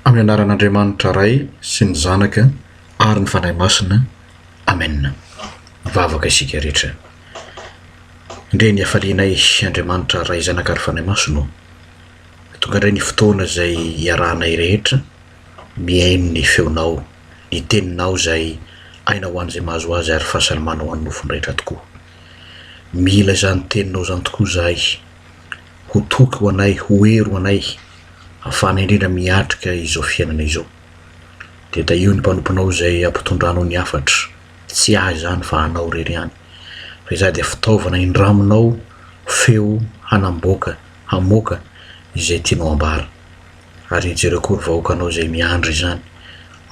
Amin'ny anaran'Andriamanitra ray sy ny zanaka ary ny fanahy masina. Amen. Vavaka isika rehetra. Indray ny hafalianay Andriamanitra ray zanaka ary fanahy masina. Tonga indray ny fotoana izay iarahanay rehetra miaino ny feonao, ny teninao izay aina ho an'izay mahazo azy ary fahasalamana ho an'ny nofony rehetra tokoa. Mila izany teninao izany tokoa izahay ho toky ho anay, ho hery ho anay afahana indrindra miatrika izao fiainana izao. Dia da io ny mpanomponao izay ampitondranao ny hafatra, tsy ahy izany fa anao rery ihany. Fa izaho dia fitaovana indraminao feo hanamboaka, hamoaka izay tianao ambara. Ary jereo koa vahoakanao izay miandry izany,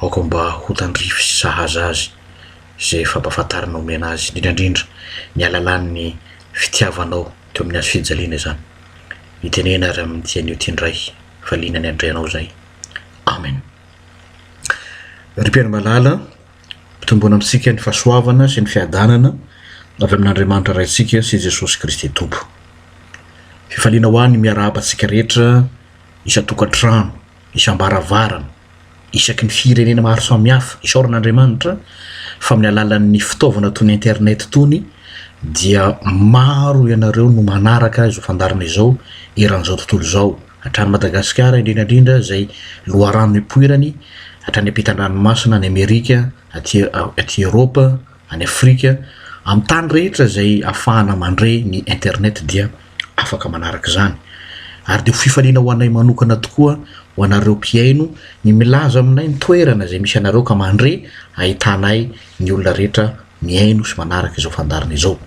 aoka mba ho tandrify sy sahaza azy izay fampahafantaranao mena azy, indrindra ny alalan'ny fitiavanao teo amin'ny azo fijaliana izany. Itenena ary amin'ny tian'io tiandray faliana ny andrianao zay. Amen. Ry malala, mitombona amintsika ny fahasoavana sy ny fiadanana avy amin'Andriamanitra raintsika sy Jesosy Kristy Tompo. Fifaliana ho any miara-abantsika rehetra isa-tokantrano, isam-baravarana, isaky ny firenena maro samihafa isaoran'Andriamanitra fa amin'ny alalan'ny fitaovana toy ny internet tony dia maro ianareo no manaraka izao fandarana izao eran'izao tontolo izao. Hatrany Madagasikara indrindra izay loharano ipoirany, hatrany ampitan-dranomasina any Amerika, aty Eropa, any Afrika, amin'ny tany rehetra izay ahafahana mandray ny internet dia afaka manaraka izany. Ary dia ho fifaliana ho anay manokana tokoa ho anareo mpiaino ny milaza aminay ny toerana izay misy anareo ka mandray ahitanay ny olona rehetra miaino sy manaraka izao fandarana izao.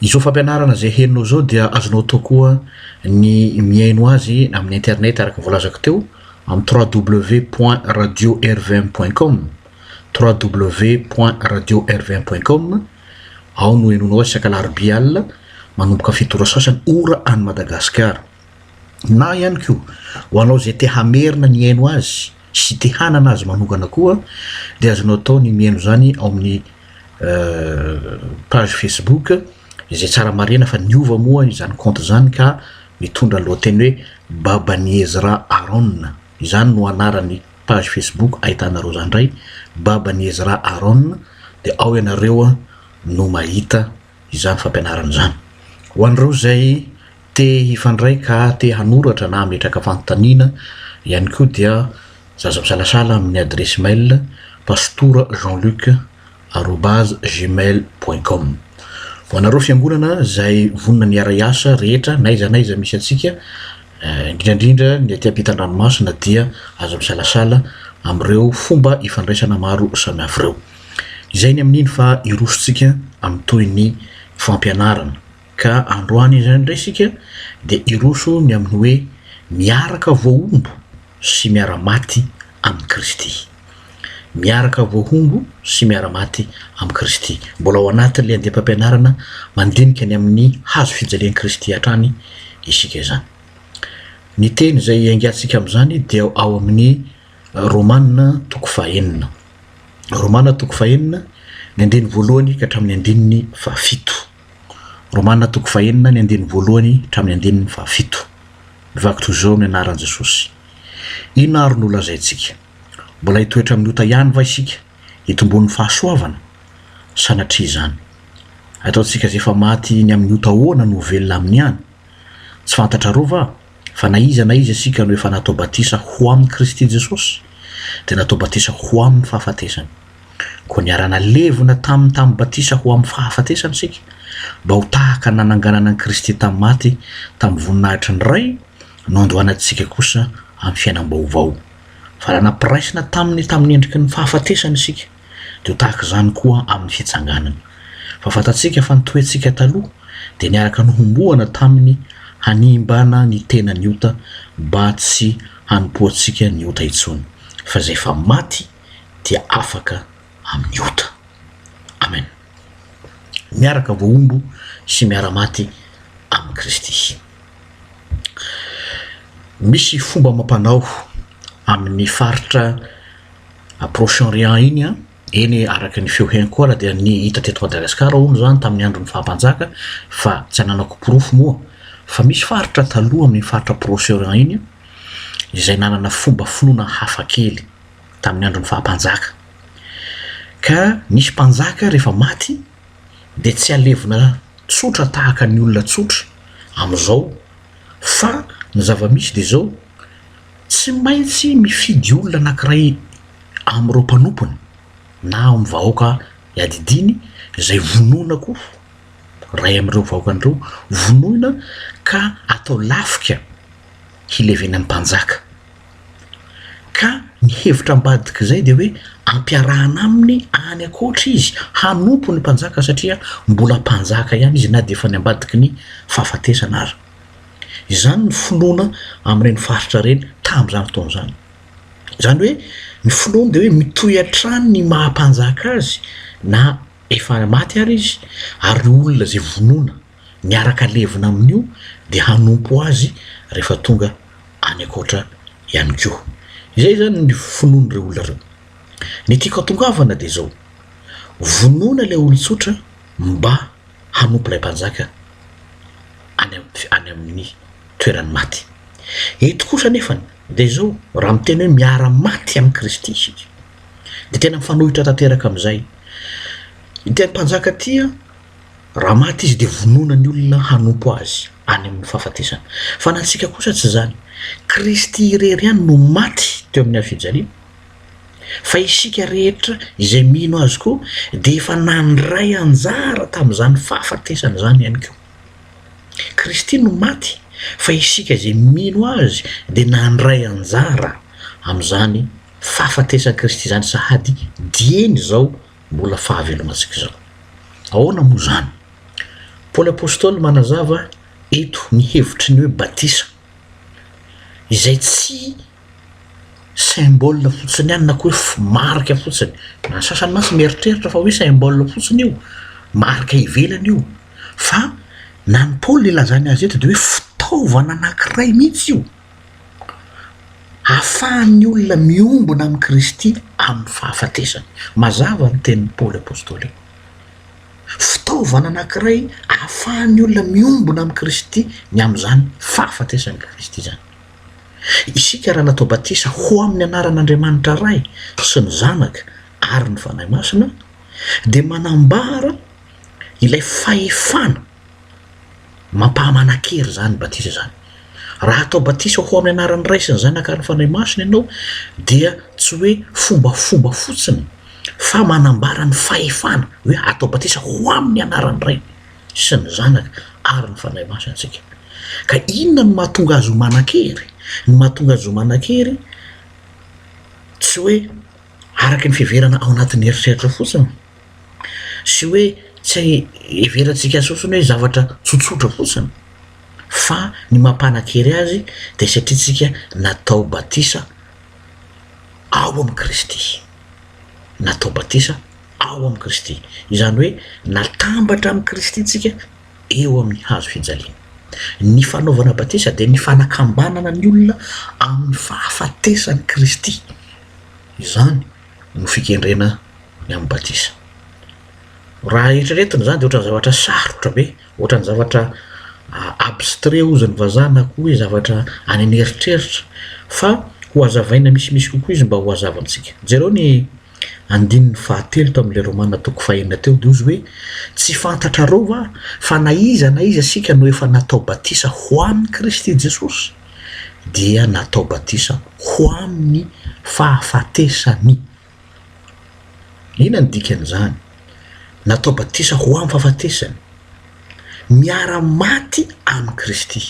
Izao fampianarana izay heninao izao dia azonao atao koa ny miaino azy amin'ny internet araka voalazako teo amin'ny www.radiorvm.com www.radiorvm.com. Ao no enonao azy sakalarbia alina manomboka 7 sasany ora any Madagasikara. Na ihany koa ho anao izay te hamerina ny aino azy sy te hanana azy manokana koa dia azonao atao ny miaino zany ao amin'ny page Facebook izay tsara marina fa niova moa izany compte zany ka mitondra lohateny hoe Babany Ezra Aron. Izany no anarany page Facebook ahitanareo zany ray, Babany Ezra Aron. Dia ao ianareo no mahita izany fampianarana izany. Ho anareo izay te hifandray ka te hanoratra na hametraka fanontaniana ihany koa dia zaza misalasala amin'ny adresse mail pasteur Jean-Luc@gmail.com. Ho anareo fiangonana izay vonona ny ara-iasa rehetra naiza misy antsika indrindra ny aty ampitan-dranomasina dia azo misalasala amin'ireo fomba ifandraisana maro samihafa ireo. Izay ny amin'iny fa irosontsika amin'ny toy ny fampianarana ka androany izany indray isika dia iroso ny amin'ny hoe miaraka voahombo sy miara-maty amin'ny Kristy. Miaraka voahombo sy miara-maty amin'ny Kristy. Mbola ao anatin'ilay andiham-pampianarana mandinika ny amin'ny hazo fijalian'i Kristy hatrany isika izany. Ny teny izay angatsika amin'izany dia ao amin'ny Ramanantombotsoa fahaenina. Ramanantombotsoa fahaenina ny andiny voalohany ka hatramin'ny andininy fahafito. Ramanantombotsoa fahaenina ny andiny voalohany hatramin'ny andininy fahafito. Mivaky toy izao amin'ny anaran'i Jesosy. Inona ary no lazaintsika? Mbola hitoetra amin'ny ota ihany va isika hitombon'ny fahasoavana? Sanatria izany. Ataontsika izay efa maty ny amin'ny ota ahoana no velona amin'ny ihany? Tsy fantatra rova va? Fa na iza isika no efa natao batisa ho amin'ny Kristy Jesosy dia natao batisa ho amin'ny fahafatesany. Koa ny arana levona tamin'ny batisa ho amin'ny fahafatesany isika mba ho tahaka nananganana an'i Kristy tamin'ny maty tamin'ny voninahitry ny ray no andohanantsika kosa amin'ny fiainam-baovao. Fa raha nampiraisina tamin'ny endriky ny fahafatesany isika dia ho tahaka izany koa amin'ny fitsanganana. Fa fantatsika fa ny toentsika taloha dia niaraka nohomboana tamin'ny hanimbana ny tena ny ota mba tsy hanompoantsika ny ota intsony. Fa izay efa maty dia afaka amin'ny ota. Amen. Miaraka voahombo sy miara-maty amin'ny Kristy. misy fomba mampanao amin'ny faritra Proche-Orient iny eny araky ny feo koa raha dia ny hita teto Madagasikara hono zany tamin'ny andron'ny fahampanjaka fa tsy ananako porofo moa fa misy faritra taloha amin'ny faritra Proche-Orient iny izay nanana fomba finoana hafa kely tamin'ny andron'ny fahampanjaka ka misy mpanjaka rehefa maty dia tsy alevina tsotra tahaka ny olona tsotra amin'izao fa ny zava-misy dia zao tsy maintsy mifidy olona anankiray amin'ireo mpanompony na amin'ny vahoaka iadidiny izay vonoinako ray amin'ireo vahoakan'ireo vonoina ka atao lafika hilevena amin'ny mpanjaka ka ny hevitra ambadika izay dia hoe ampiarahana aminy any akoatra izy hanompo ny mpanjaka satria mbola mpanjaka ihany izy na dia efa ny ambadiky ny fahafatesana azy izany ny finoana amin'ireny faritra reny tamin'izany fotoana izany hoe ny finoana dia hoe mitohy hatrany ny mahampanjaka azy na efa maty ary izy ary olona zay vonoina miaraka levina amin'io dia hanompo azy rehefa tonga any akoatra ihany koa izay zany ny finoan'ireo olona ireo ny tiako hatongavana dia zao vonoina ilay olon-tsotra mba hanompo ilay mpanjaka any amin'ny toerany maty eto kosa nefany dia zao raha miteny hoe miara maty amin'ny Kristy isika dia tena mifanohitra tanteraka amin'izay iteny mpanjaka tia raha maty izy dia vonoina ny olona hanompo azy any amin'ny fahafatesana fa natsika kosa tsy zany Kristy irery ihany no maty teo amin'ny afijaliana fa isika rehetra izay mino azy koa dia efa nandray anjara tamin'izany fahafatesana zany ihany koa Kristy no maty fa isika izay mino azy dia nandray anjara amin'izany fahafatesana Kristy zany sahady dieny zao mbola fahavelomantsika zao ahoana moa zany Paoly apôstôly manazava eto ny hevitry ny hoe batisa izay tsy symbole fotsiny ihany na koa hoe marika fotsiny na sasany mantsy mieritreritra fa hoe symbole fotsiny io marika ivelany io fa na ny Paoly ilazany azy eto dia hoe fitaovana anankiray mihitsy io ahafahan'ny olona miombona amin'ny Kristy amin'ny fahafatesany mazava ny tenin'ny Paoly apôstôly fitaovana anankiray ahafahan'ny olona miombona amin'ny Kristy ny amin'izany fahafatesany Kristy zany isika raha natao batisa ho amin'ny anaran'Andriamanitra ray sy ny zanaka ary ny fanahy masina dia manambara ilay fahefana mampahamanankery zany batisa zany raha atao batisa ho amin'ny anaran'ny ray sy ny zanaka ary ny fanahy masina ianao dia tsy hoe fombafomba fotsiny fa manambara ny fahefana hoe atao batisa ho amin'ny anaran'ny ray sy ny zanaka ary ny fanahy masina antsika ka inona no mahatonga azy ho manan-kery ny mahatonga azy ho manan-kery tsy hoe araky ny fiheverana ao anatin'ny eritreritra fotsiny sy hoe tsy heverantsika sosiny hoe zavatra tsotsotra fotsiny fa ny mampanan-kery azy dia satria tsika natao batisa ao amin'ny Kristy natao batisa ao amin'ny Kristy izany hoe natambatra amin'ny Kristy tsika eo amin'ny hazo fijaliana ny fanaovana batisa dia ny fanakambanana ny olona amin'ny fahafatesany Kristy izany no fikendrena ny amin'ny batisa raha eritreretiny zany dia ohatrany zavatra sarotra be ohatrany zavatra abstrait ozany vazana koa hoe zavatra any aneritreritra fa ho azavaina misimisy kokoa izy mba ho azava amintsika jereo ny andininy fahatelo tamin'ilay Romana toko fahenina teo dia izy hoe tsy fantatra rova fa na iza asika no efa natao batisa ho amin'ny Kristy Jesosy dia natao batisa ho amin'ny fahafatesany ina ny dikan'izany natao batisa ho amin'ny fahafatesany miara maty amin'ny Kristy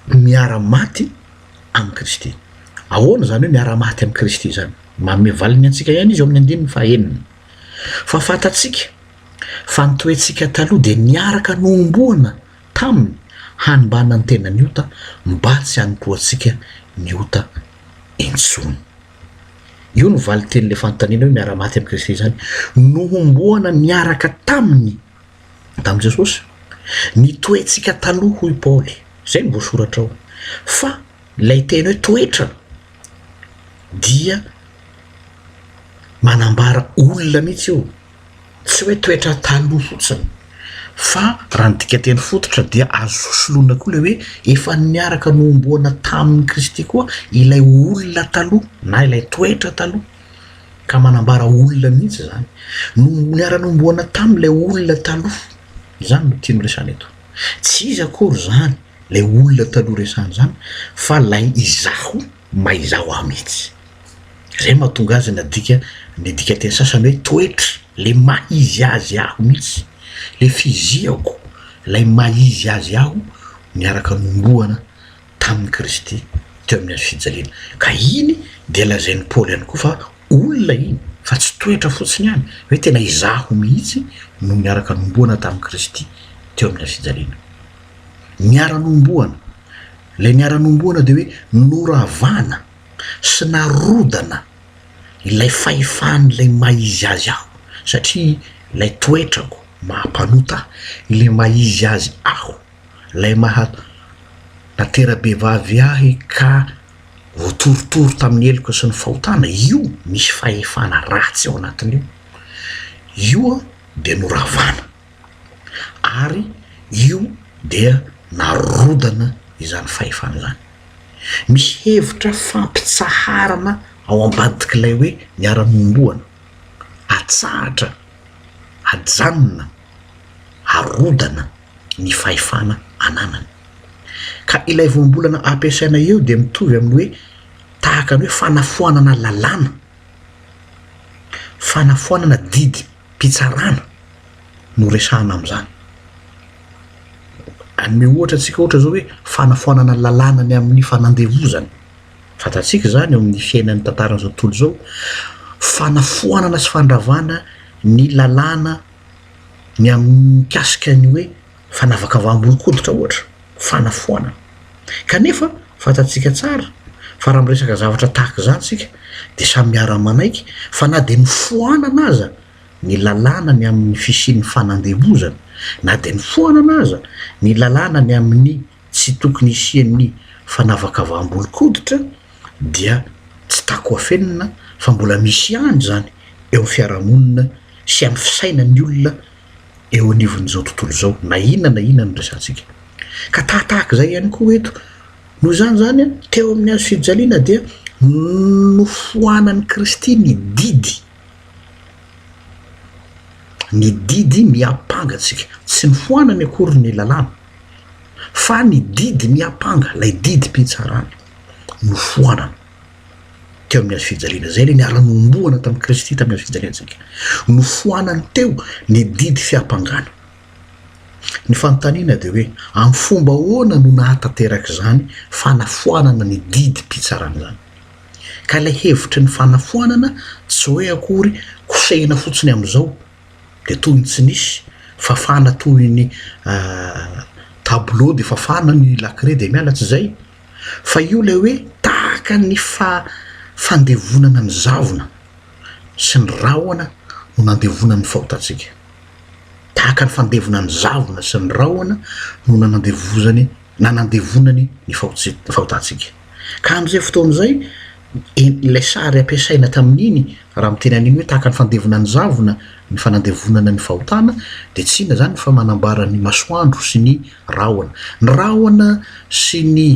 miara maty amin'ny Kristy ahoana zany hoe miara maty amin'ny Kristy zany mamevaliny antsika ihany izy eo amin'ny andininy fahenina fa fantatsika fa nitoetsika taloha dia niaraka nomboana taminy hanimbana ny tena ny ota mba tsy hanompoantsika ny ota intsony io no vali tenyle fanontaniana hoe miara maty amin'ny Kristy zany nohomboana niaraka tamin'ny Jesosy nitoetsika taloha hoy Paoly zay ny voasoratra ao fa lay teny hoe toetra dia manambara olona mihitsy io, tsy hoe toetra taloha fotsiny fa raha ny dikateny fototra dia azo sosoloana koa le hoe efa niaraka nomboana tamin'ny Kristy koa ilay olona taloha na ilay toetra taloha, ka manambara olona mihitsy zany no niara-nomboana tamin'ilay olona taloha. Izany no tiany resana eto, tsy izy akory zany lay olona taloha resana zany fa lay izaho maizaho aho mihitsy. Zay mahatonga azy nadika ny dikateny sasany hoe toetra le maizy azy aho mihitsy, le fiziako lay maizy azy aho niaraka nomboana tamin'ny Kristy teo amin'ny azy fijaliana. Ka iny dia lazain'ny Paoly ihany koa fa olona iny fa tsy toetra fotsiny ihany, hoe tena izaho mihitsy no niaraka nomboana tamin'ny Kristy teo amin'ny azy fijaliana. Niara-nomboana, lay niara-nomboana dia hoe noravana sy narodana ilay fahefan'ilay maizy azy aho, satria ilay toetrako mahampanota ilay maizy azy aho, lay natera-behivavy ahy ka voatorotoro tamin'ny heloka sy ny fahotana, io misy fahefana ratsy ao anatin'io, io dia noravana ary io dia narodana izany fahefana zany. Misy hevitra fampitsaharana ao ambadik'ilay hoe niara-nomboana, atsahatra, ajanona, arodana ny fahefana ananany. Ka ilay voambolana ampiasaina eo dia mitovy amin'ny hoe tahaka ny hoe fanafoanana lalàna, fanafoanana didy mpitsarana no resahana amin'izany. Anome ohatra antsika ohatra zao hoe fanafoanana lalàna ny amin'ny fanandevozana, fantatsika zany eo amin'ny fiainan'ny tantaran'izao tontolo zao, fanafoanana sy fandravana ny lalàna ny amin'ny mikasika ny hoe fanavakavaam-bolo-koditra ohatra, fanafoanana. Kanefa fantatsika tsara fa raha miresaka zavatra tahaka zany tsika dia samy miara manaiky fa na dia nifoanana aza ny lalàna ny amin'ny fisian'ny fanandevozana, na dia nifoanana aza ny lalàna ny amin'ny tsy tokony isian'ny fanavakavaam-bolo-koditra, dia tsy tako afenina fa mbola misy ihany zany eo amin'ny fiarahamonina sy amin'ny fisainan'ny olona eo anivon'izao tontolo zao, na inona ny resantsika. Ka tahaka zay ihany koa eto, noho izany zany teo amin'ny azo fijaliana dia nofoanan'ny Kristy ny didy miapangatsika, tsy nifoanany akory ny lalàna fa ny didy miapanga, lay didy mpitsarana nofoanana teo amin'ny azo fijaliana. Zay le niara-nomboana tamin'ny Kristy tamin'ny azo fijaliantsika, nofoanany teo ny didy fiapangana. Ny fanontaniana dia hoe amin'ny fomba ahoana no nahatanteraka zany fanafoanana ny didy mpitsarana zany? Ka ilay hevitry ny fanafoanana tsy hoe akory kosehina fotsiny amin'izao dia toy ny tsy nisy, fafana toy ny tableau dia fafana ny lakre dia miala, tsy zay, fa io ilay hoe tahaka ny fandevonana ny zavona sy ny rahona no nandevonana ny fahotantsika, tahaka ny fandevonana ny zavona sy ny rahona no nanandevonany ny fahotantsika. Ka amin'izay fotoan'izay ilay sary ampiasaina tamin'iny raha miteny an'iny hoe tahaka ny fandevonana ny zavona ny fanandevonana ny fahotana, dia tsy inona zany fa manambara ny masoandro sy ny rahona sy ny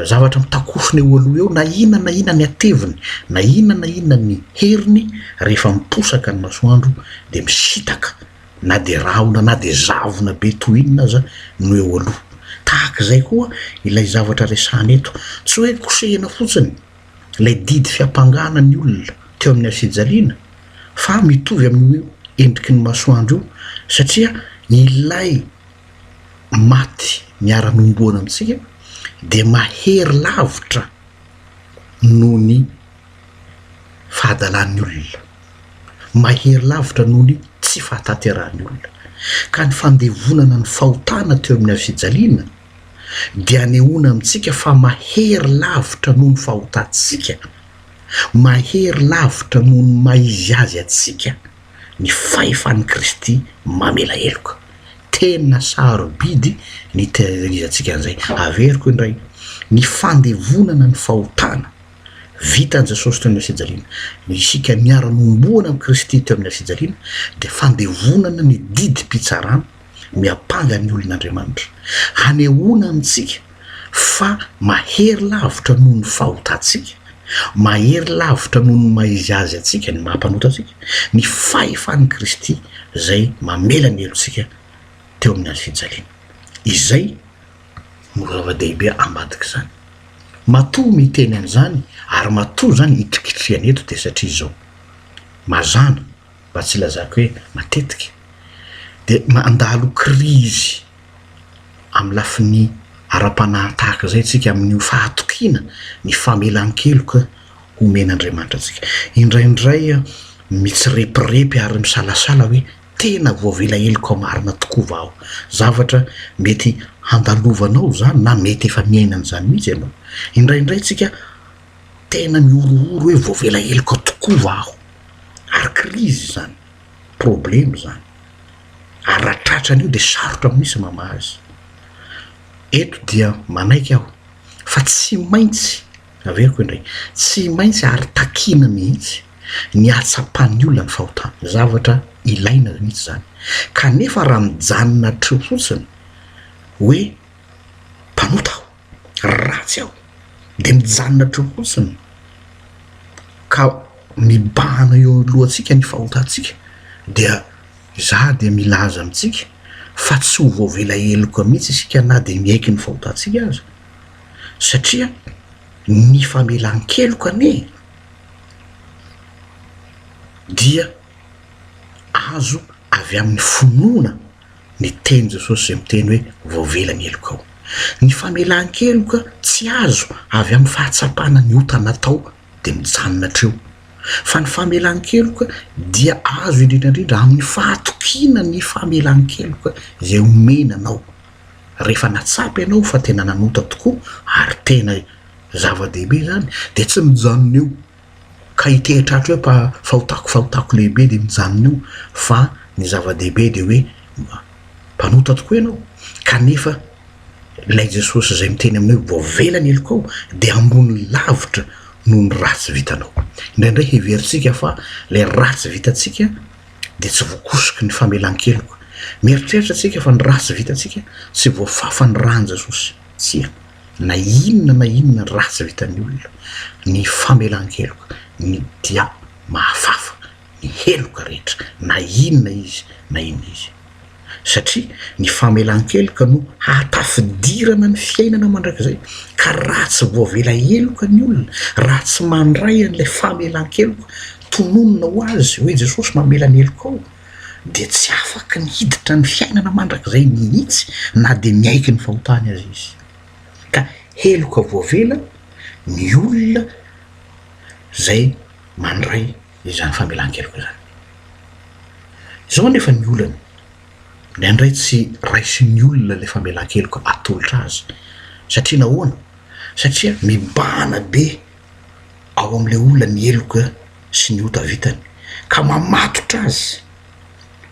zavatra mitakofona eo aloha eo, na inona ny ateviny, na inona ny heriny, rehefa miposaka ny masoandro dia misitaka na dia rahona na dia zavona be toy inona aza no eo aloha. Tahaka zay koa ilay zavatra resahana eto, tsy hoe kosehina fotsiny lay didy fiampangana ny olona teo amin'ny azo fijaliana, fa mitovy amin'ny endriky ny masoandro io, satria ilay maty miara-nomboana amintsika dia mahery lavitra noho ny fahadalan'ny olona, mahery lavitra noho ny tsy fahatanterahany olona. Ka ny fandevonana ny fahotana teo amin'ny azo fijaliana dia anehoana amintsika fa mahery lavitra noho ny fahotantsika, mahery lavitra noho ny maizy azy atsika ny fahefan'ny Kristy mamela heloka. Tena sarobidy ny tehirizantsika an'izay. Averiko indray ny fandevonana ny fahotana vita an' Jesosy teo amin'ny asijaliana, isika miara-nomboana amin'ny Kristy teo amin'ny asijaliana de fandevonana ny didim-pitsarana miapanga ny olon'Andriamanitra, hanehoana amintsika fa mahery lavitra noho ny fahotantsika, mahery lavitra noho ny maizy azy atsika, ny mampanota atsika, ny fahefan'ny Kristy zay mamela ny helotsika teo amin'ny azy fijaliana. Izay no zava-dehibe ambadika zany. Matoa miteny an'izany ary matoa zany hitrikitriany eto de satria zao mazana mba tsy lazako hoe matetika de mandalo krizy amin'ny lafin'ny ara-panahy zay tsika amin'ny fahatokiana ny famelan-keloka omen'Andriamanitra atsika. Indraindray mitsirepirepy ary misalasala hoe tena voavela heloka marina tokoa vao zavatra mety handalovanao zany na mety efa miaina an'izany mihitsy ianao. Indraindray tsika tena miorooro hoe voavela heloka tokoa vao ary krizy zany, problème zany, ary raha tratran'io de sarotra misy mamazy. Eto dia manaiky aho fa tsy maintsy averiko indray, tsy maintsy ary takina mihitsy ny atsapan'ny olona ny fahotana, zavatra ilaina mihitsy zany. Kanefa raha mijanona treo fotsiny hoe mpanota aho, ratsy aho, de mijanona treo fotsiny ka mibahana eo alohantsika ny fahotantsika dia za de milaza amitsika fa tsy ho voavela heloka mihitsy isika na de miaiky ny fahotantsika azy, satria ny famelan-keloka ane dia azo avy amin'ny finoana ny teny Jesosy zay miteny hoe voavela ny heloka ao. Ny famelan-keloka tsy azo avy amin'ny fahatsapana ny ota natao de mijanona treo, fa ny famelan-keloka dia azo indrindrandrindra amin'ny fahatokiana ny famelan-keloka zay omenanao rehefa natsapy ianao fa tena nanota tokoa ary tena zava-dehibe zany de tsy mijanona eo ka hitehitratra hoe fahotako lehibe de mijanona eo, fa ny zava-dehibe de hoe mpanota tokoa ianao. Kanefa ilay Jesosy zay miteny aminao voavela ny heloka ao de ambony lavitra noho ny ratsy vitanao. Indraindray heveritsika fa le ratsy vitatsika de tsy voakosiky ny famelan-keloka, mieritreritra tsika fa ny ratsy vitatsika tsy voafafa ny rany Jesosy, tsia na inona ratsy vitan'ny olona, ny famelan-keloka ny dia mahafafa ny heloka rehetra na inona izy na inona izy, satria ny famelan-keloka no hatafidirana ny fiainana mandrakizay. Ka raha tsy voavela heloka ny olona, raha tsy mandray an'ilay famelan-keloka tononona ho azy hoe Jesosy mamela ny heloka ao, de tsy afaka ny hiditra ny fiainana mandrakizay mihitsy na de miaiky ny fahotany azy izy. Ka heloka voavela ny olona zay mandray izany famelan-keloka zany. Zao nefa ny olana ndraindray tsy raisin'ny olona le famelan-keloka atolotra azy, satria nahoana? Satria mibahana be ao am'le olona ny heloka sy ny ota vitany ka mamatotra azy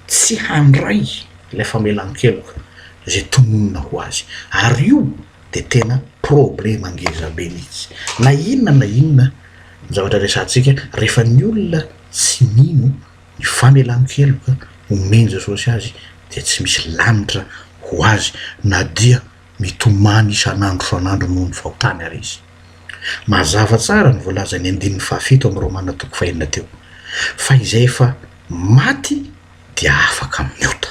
tsy handray le famelan-keloka zay tononona ho azy, ary io de tena problema ngeza be mihitsy. Na inona zavatra resantsika rehefa ny olona tsy mino ny famelan-keloka omeny Jesosy azy de tsy misy lanitra ho azy na dia mitomany isan'andro san'andro noho ny fahotany ary izy. Mazava tsara ny voalaza ny 7 amin'ny Ramanantombotsoa 5 teo fa izay efa maty dia afaka miota.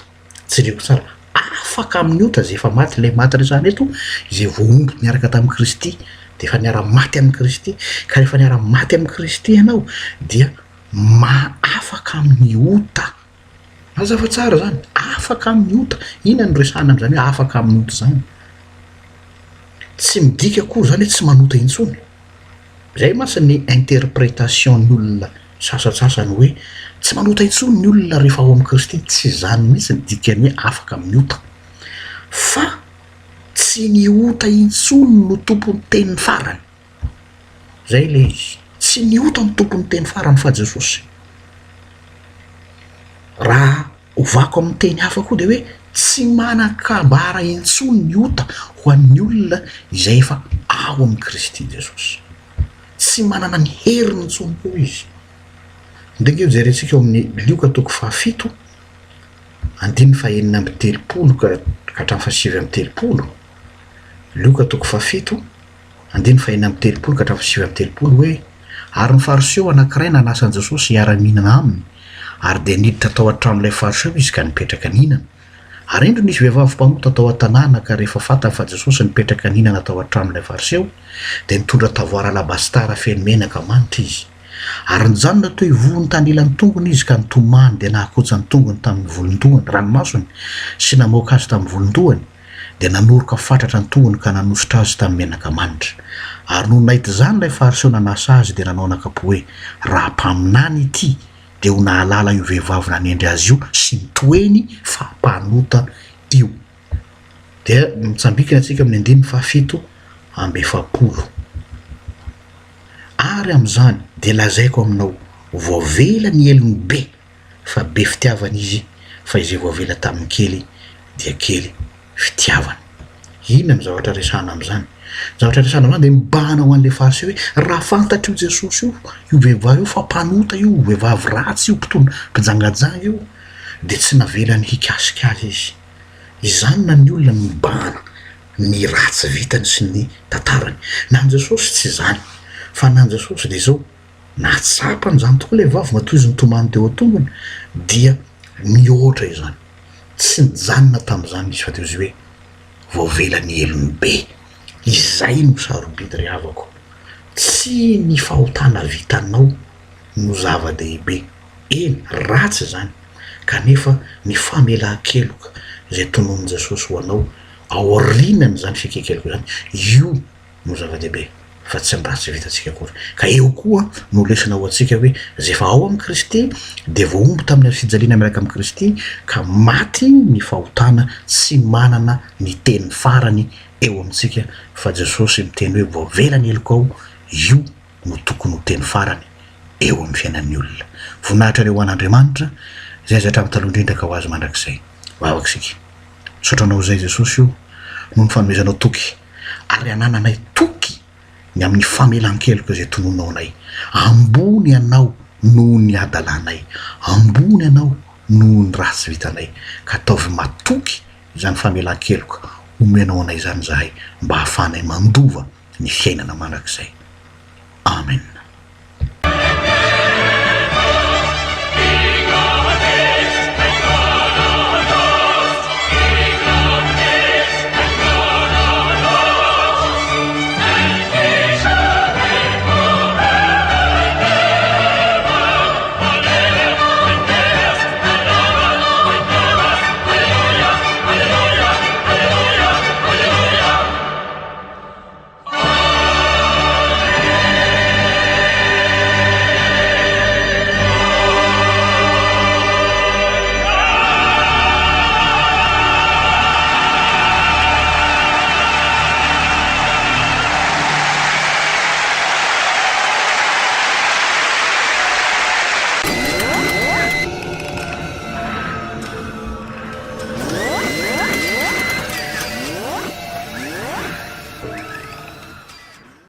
Jereko tsara, afaka amin'ny ota zay efa maty, le maty resahana eto izay voahombo miaraka tamin'ny Kristy de efa niara-maty amin'ny Kristy, ka rehefa niara-maty amin'ny Kristy ianao dia afaka amin'ny ota. Mazava tsara zany, afaka amin'ny ota. Inona ny resahana am'zany hoe afaka amin'ny ota zany? Tsy midika koa zany hoe tsy manota intsony. Zay mantsy ny interprétation ny olona sasatsasany hoe tsy manota intsony ny olona rehefa ao amin'ny Kristy. Tsy zany mihitsy ny dikany hoe afaka amin'ny ota, fa tsy ny ota intsony no tompony teniny farany. Zay le izy, tsy ny ota no tompony teny farany fa Jesosy. Raha ovako amin'ny teny hafa koa de hoe tsy manan-kabara intsony ny ota ho an'ny olona izay efa ao amin'ny Kristy Jesosy. Tsy manana ny heriny intsony koa izy. Ndreka io jerentsika eo amin'ny Lioka toko 7 andiny 4:30 ka hatramin'ny 7:30. Lioka toko 7 andiny 4:30 ka hatramin'ny 7:30 hoe ary ny fariseo anankiray nanasan Jesosy hiara-mihinana aminy ary de niditra tao an-tranon'ilay fariseo izy ka nipetraka nihinana. Ary indro nisy vehivavy mpanota tao an-tanàna ka rehefa fantany fa Jesosy nipetraka nihinana tao an-tranon'ilay fariseo de nitondra tavoara alabastara feno menaka manitra izy. Ary nijanona toy vony tany ilan'ny tongony izy ka nitomany de nahakotra ny tongony tamin'ny volondohany ranomasony sy namoaka azy tamin'ny volondohany de nanoroka fatratra ny tongony ka nanositra azy tamin'ny menaka manitra. Ary no nahita izany ilay fariseo nanasa azy de nanao nakapo hoe raha mpaminany ity de ho nahalala io vehivavy nanendry azy io sy mitoeny fa mpanota io. De mitsambikina antsika amin'ny 7:70. Ary am'izany de lazaiko aminao voavela ny elony be fa be fitiavana izy fa izay voavela tamin'ny kely dia kely fitiavana. Ina ny zavatra resana am'izany? Zavatra resana am'izany de mibahana ho an'le fariseo hoe raha fantatra io Jesosy io vehivavy io fa mpanota io, vehivavy ratsy io, mpijangajanga io, de tsy navelany hikasikasy izy. Izany na ny olona mibahana ny ratsy vitany sy ny tantarany. Na ny Jesosy tsy izany, fa na ny Jesosy de zao natsapany zany tokoa le vavy matoy izy nitomany teo an-tongony dia mihoatra izany. Tsy nijanona tamin'izany izy fa teo izy hoe voavela ny elony be. Izay no sarobidy ry havako. Tsy ny fahotana vitanao no zava-dehibe. Eny, ratsy zany. Kanefa ny famelan-keloka izay tonon'ny Jesosy ho anao aorinany zany fikekeloko zany, io no zava-dehibe fa tsy ny ratsy vitantsika akory. Ka eo koa no lesina ho antsika hoe zay efa ao amin'ny Kristy de voaombo tamin'ny fijaliana miaraka amin'ny Kristy ka maty ny fahotana tsy manana ny teny farany eo amintsika fa Jesosy miteny hoe voavela ny eloko ao, io no tokony ho teny farany eo amin'ny fiainan'ny olona. Voninahitra reo an'Andriamanitra zay zatra amin'ny taloha indrindra ka ho azy mandrakizay. Vavakisika. Sotranao zay Jesosy io no ny fanomezanao toky ary anananay toky ny amin'ny famelan-keloka izay tononao anay. Ambony ianao noho ny adalanay, ambony ianao noho ny ratsy vitanay, ka ataovy matoky izany famelan-keloka omenao anay zany zahay mba hahafahanay mandova ny fiainana mandrakizay. Amen.